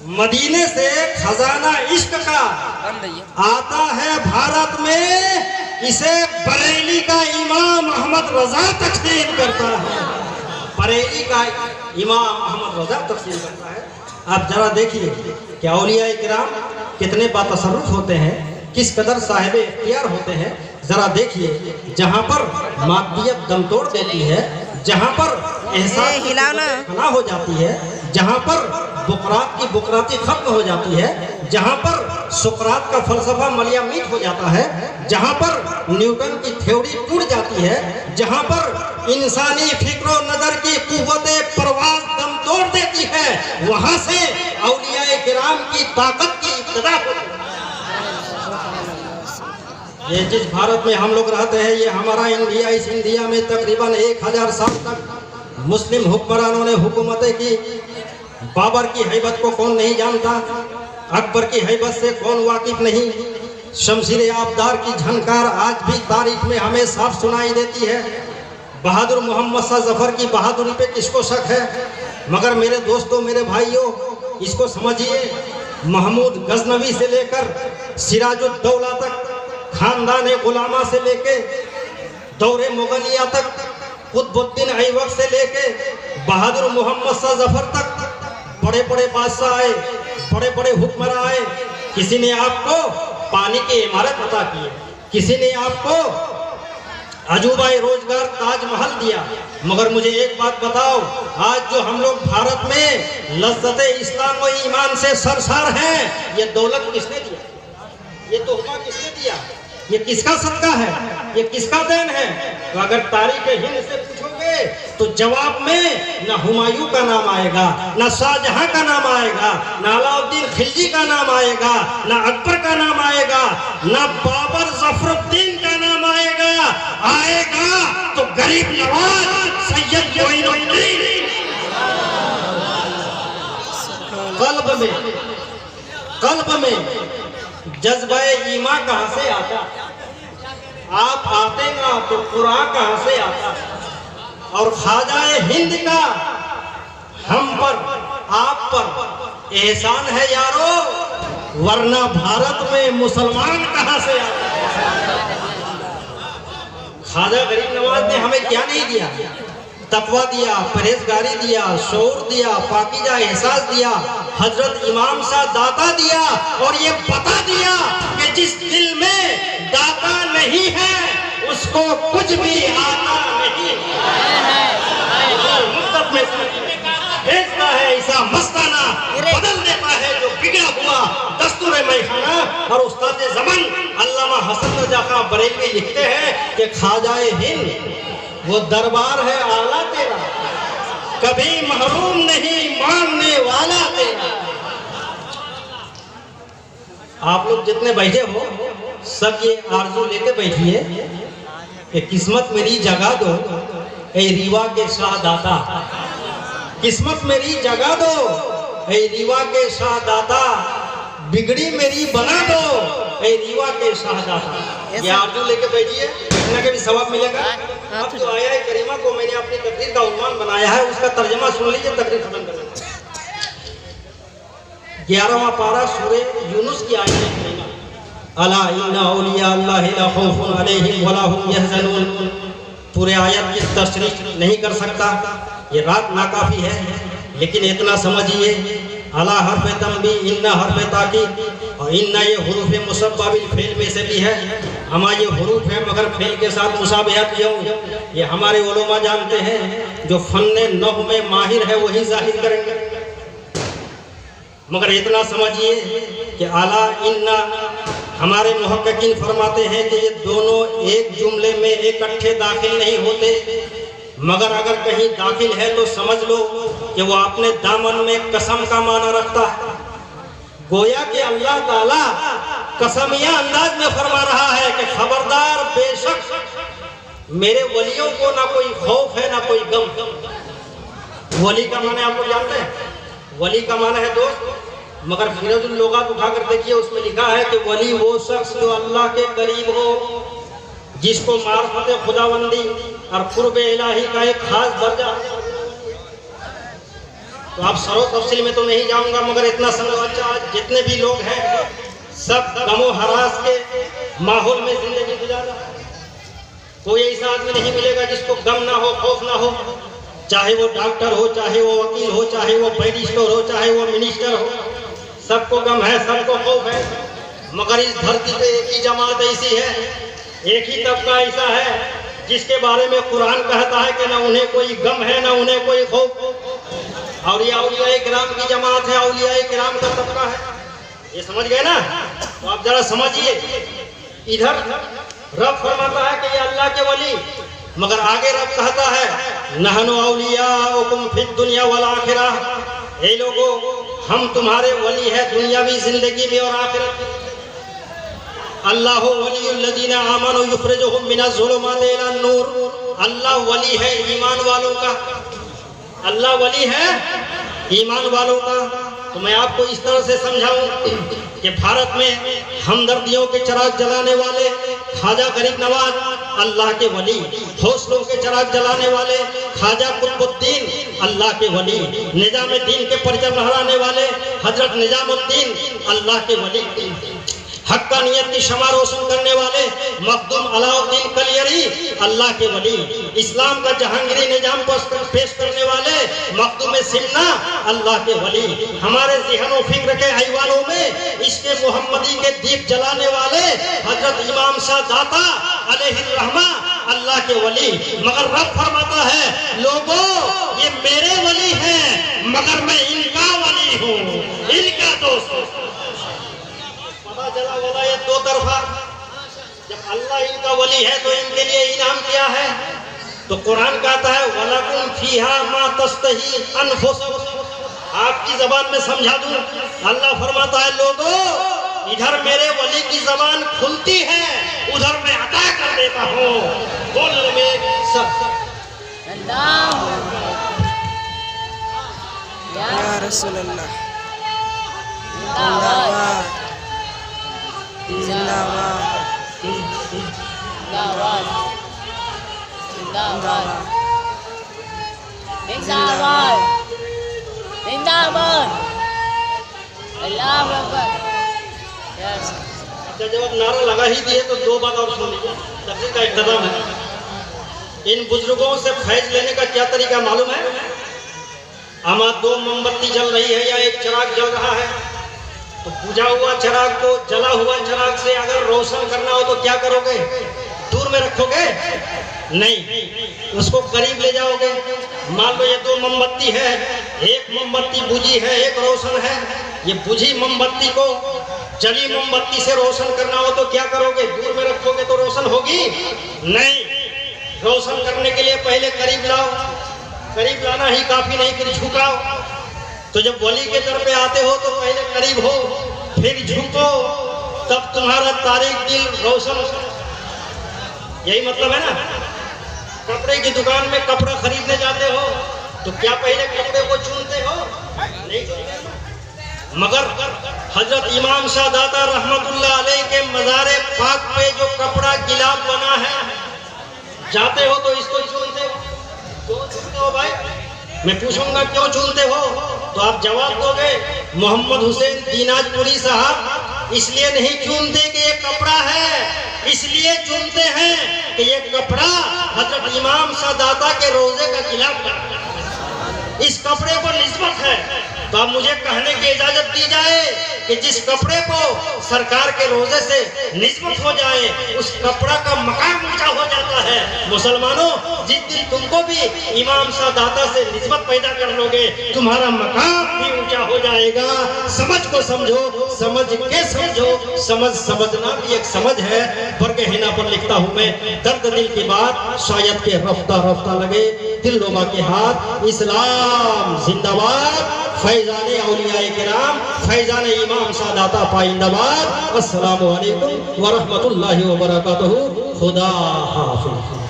मदीने से खजाना इश्क का आता है भारत में, इसे बरेली का इमाम अहमद रजा तकसीम करता है। बरेली का इमाम अहमद रजा तकसीम करता है। आप जरा देखिए कि औलिया किराम कितने बातसर्रुफ होते हैं, किस कदर साहिब इख्तियार होते हैं। जरा देखिए, जहाँ पर मादियत दम तोड़ देती है, जहाँ पर एहसास फना हो जाती है, जहाँ पर बुकरात की बुकराती खत्म हो जाती है, जहाँ पर सुकरात का फलसफा मलिया मीट हो जाता है, जहाँ पर न्यूटन की थ्योरी टूट जाती है, जहाँ पर इंसानी फिक्र नजर की कुव्वते परवाज दम तोड़ देती है, वहाँ से औलिया किराम की ताकत की इब्तिदा होती है। ये जिस भारत में हम लोग रहते हैं, ये हमारा इंडिया, इस इंडिया में तकरीबन 1000 साल तक मुस्लिम हुक्मरानों ने हुकूमतें की। बाबर की हैबत को कौन नहीं जानता, अकबर की हैबत से कौन वाकिफ नहीं। शमशीर आबदार की झनकार आज भी तारीख में हमें साफ सुनाई देती है। बहादुर मोहम्मद शाह जफर की बहादुरी पे किसको शक है? मगर मेरे दोस्तों, मेरे भाइयों, इसको समझिए, महमूद गजनवी से लेकर सिराजुद्दौला तक, खानदान गुलामा से लेके दौरे मुगलिया तक, कुतुबुद्दीन ऐबक से लेके बहादुर मोहम्मद शाह जफर तक बड़े बड़े बादशाह आए, बड़े बड़े हुक्मरान आए। किसी ने आपको पानी की इमारत अता की, किसी ने आपको अजूबा रोजगार ताजमहल दिया। मगर मुझे एक बात बताओ, आज जो हम लोग भारत में लज्जत इस्लाम व ईमान से सरसार हैं, ये दौलत किसने दिया? ये तोहफा किसने दिया? ये किसका सदका है? ये किसका देन है? तो अगर तारीख हिंद से पूछोगे तो जवाब में न हुमायूं का नाम आएगा, न शाहजहां का नाम आएगा, न अलाउद्दीन खिलजी का नाम आएगा, न अकबर का नाम आएगा, न बाबर जफरुद्दीन का नाम आएगा। आएगा तो गरीब नवाज सैयद मोइनुद्दीन। कल्ब में जज्बा ईमा कहां से आता? आप आते ना तो कुरान कहां से आता? और ख्वाजाए हिंद का हम पर, आप पर एहसान है यारो, वरना भारत में मुसलमान कहां से आता? ख्वाजा गरीब नवाज ने हमें क्या नहीं दिया? तकवा दिया, परहेजगारी दिया, शौर दिया, पाकीजा एहसास दिया, हजरत इमाम शाह दाता दिया, और ये बता दिया कि जिस दिल में दाता नहीं है उसको कुछ भी आता नहीं भेजता है ऐसा मस्ताना, बदल देता है जो बिगड़ा हुआ दस्तूर मैखाना। और उस्ताद ज़मान अल्लामा हसन रजा खां बरेलवी लिखते हैं कि ख्वाजाए हिंद वो दरबार है आला तेरा, कभी महरूम नहीं मानने वाला तेरा। आप लोग जितने बैठे हो सब ये आरज़ू लेके बैठिए कि किस्मत मेरी जगा दो ए रीवा के शाह दाता, किस्मत मेरी जगा दो ए रीवा के शाह दाता, बिगड़ी मेरी बना दो ए रीवा के शाह दाता। ये आरज़ू लेके बैठिए, इतना के भी सवाब मिलेगा। अब जो आया करीमा को मैंने अपनी तकरीर का उन्वान बनाया है, उसका तर्जमा सुन लीजिए, तकरीर खत्म कर लेंगे। 11वां पारा सूरे यूनुस की आयत करीमा, अला इन्ना औलिया अल्लाहि ला खौफुन अलैहिम वला हुम यहज़नून। पूरे आयत की तशरीह नहीं कर सकता, ये रात नाकाफी है, लेकिन इतना समझिए, अला हर्फ तंबी, इन्ना हर्फ ताकीद, और इन्ना ये हुरूफ मुसब्बबिल फेल में से भी है। हमा ये हुरूफ है मगर फेल के साथ मुसाबहत क्यों? ये हमारे उलमा जानते हैं, जो फन्ने नहव में माहिर है वही जाहिर करेंगे। मगर इतना समझिए कि आला इन्ना, हमारे मुहक्किकीन फरमाते हैं कि ये दोनों एक जुमले में इकट्ठे दाखिल नहीं होते, मगर अगर कहीं दाखिल है तो समझ लो कि वो अपने दामन में कसम का माना रखता है। गोया कि अल्लाह ताला कसमिया अंदाज में फरमा रहा है कि खबरदार, बेशक मेरे वलियों को ना कोई खौफ है ना कोई गम। वली का माने आप लोग जानते हैं? वली का माना है दोस्त, मगर फिरोजुल लोगात उठाकर देखिए, उसमें लिखा है कि वली वो शख्स जो अल्लाह के करीब हो, जिसको मार्फत खुदाबंदी और कुर्ब इलाही का एक खास दर्जा। तो आप सरो तफसील में तो नहीं जाऊंगा, मगर इतना समझो अच्छा, जितने भी लोग हैं सब गमो हरास के माहौल में जिंदगी गुजार रहा है। कोई ऐसा आदमी नहीं मिलेगा जिसको गम ना हो, खौफ ना हो, चाहे वो डॉक्टर हो, चाहे वो वकील हो, चाहे वो बैरिस्टर हो, चाहे वो मिनिस्टर हो, सबको गम है, सबको खौफ है। मगर इस धरती पे एक ही जमात ऐसी है, एक ही तबका ऐसा है जिसके बारे में कुरान कहता है कि ना उन्हें कोई गम है ना उन्हें कोई खौफ। और ये औलिया किराम की जमात है, औलिया किराम का तबका है। ये समझ गए ना? तो आप जरा समझिए, इधर रब फरमाता है कि ये अल्लाह के वली, मगर आगे रब कहता है नहनु औलियाउकुम फिद दुनिया वल आखिरह, ए लोगों हम तुम्हारे वली है दुनियावी जिंदगी में और आखिरत में। अल्लाहु वलियुल्लज़ीना आमनु युखरिजुहुम मिनज़्ज़ुलुमाति इलन नूर, अल्लाह वली है ईमान वालों का, अल्लाह वली है ईमान वालों का। तो मैं आपको इस तरह से समझाऊं कि भारत में हमदर्दियों के चिराग जलाने वाले ख्वाजा गरीब नवाज अल्लाह के वली, हौसलों के चिराग जलाने वाले ख्वाजा कुतुबुद्दीन अल्लाह के वली, निजामुद्दीन के परचम लहराने वाले हजरत निजामुद्दीन अल्लाह के वली, हक्कानियत की शमा रोशन करने वाले मखदूम अलाउद्दीन कलियरी अल्लाह के वली, इस्लाम का जहांगीरी निजाम पेश करने वाले मखदूम सिमना अल्लाह के वली, हमारे ज़हन फिक्र के ऐवानों में इसके मोहम्मदी के दीप जलाने वाले हजरत इमाम शाह दाता अलैहिर्रहमा अल्लाह के वली। मगर रब फरमाता है लोगों ये मेरे वली हैं मगर मैं इनका वली हूँ, इनका दोस्त हूँ। पता चला वाला ये दो तरफा, जब अल्लाह इनका वली है तो इनके लिए इनाम क्या है? तो कुरान कहता है वलकुम फीहा मा तस्तही अनफुसुकुम, आपकी जबान में समझा दूं, अल्लाह फरमाता है लोगों इधर मेरे वली की जबान खुलती है, उधर मैं अता कर देता हूँ। बोलने में या रसूल अल्लाह जिंदाबाद जिंदाबाद जिंदाबाद जिंदाबाद जिंदाबाद अल्लाह अकबर। अच्छा जब आप नारा लगा ही दिए तो दो बात और सुन लीजिए, तफसीर का इख्तिताम है। इन बुजुर्गों से फैज लेने का क्या तरीका मालूम है? आमा दो मोमबत्ती जल रही है या एक चिराग जल रहा है, तो बुझा हुआ चिराग को जला हुआ चिराग से अगर रोशन करना हो तो क्या करोगे? दूर में रखोगे? नहीं, उसको करीब ले जाओगे। मान लो ये दो मोमबत्ती है, एक मोमबत्ती बुझी है एक रोशन है, ये बुझी मोमबत्ती को जली मोमबत्ती से रोशन करना हो तो क्या करोगे? दूर में रखोगे तो रोशन होगी? नहीं, रोशन करने के लिए पहले करीब लाओ, करीब लाना ही काफी नहीं, फिर झुकाओ। तो जब वली के दर पे आते हो तो पहले करीब हो फिर झुको, तब तुम्हारा तारीख दिल रोशन। यही मतलब है ना? कपड़े की दुकान में कपड़ा खरीदने जाते हो तो क्या पहले कपड़े को चूमते हो? नहीं चूमते। मगर हजरत इमाम शाह दाता रहमतुल्लाह अलैह के मज़ारे पाक पे जो कपड़ा गिलाफ बना है, जाते हो तो इसको चूमते हो। क्यों चूमते हो भाई? मैं पूछूंगा क्यों चूमते हो तो आप जवाब दोगे मोहम्मद हुसैन दीनाजपुरी साहब इसलिए नहीं चूमते कि ये कपड़ा है, इसलिए चूमते हैं कि ये कपड़ा हजरत इमाम शाह दाता के रोजे का खिलाफ करता है, इस कपड़े को निस्बत है। तो अब मुझे कहने की इजाजत दी जाए कि जिस कपड़े को सरकार के रोजे से निस्बत हो जाए उस कपड़ा का मकाम ऊंचा हो जाता है। मुसलमानों जिस दिन तुमको भी इमाम शाह दाता से निस्बत पैदा कर लोगे तुम्हारा मकाम भी ऊंचा हो जाएगा। समझ को समझो, समझ के समझो, समझना भी एक समझ है। बरके हिना पर लिखता हूँ मैं, दर्द दिल की बात शायद के रफ्ता रफ्ता लगे, दिल रुबा के हाथ, इस्लाम जिंदाबाद, फैजाने औलियाए किराम, फैजाने इमाम शाह दाता पाइंदाबाद। अस्सलामु अलैकुम व रहमतुल्लाहि व बरकातहू। खुदा हाफिज़।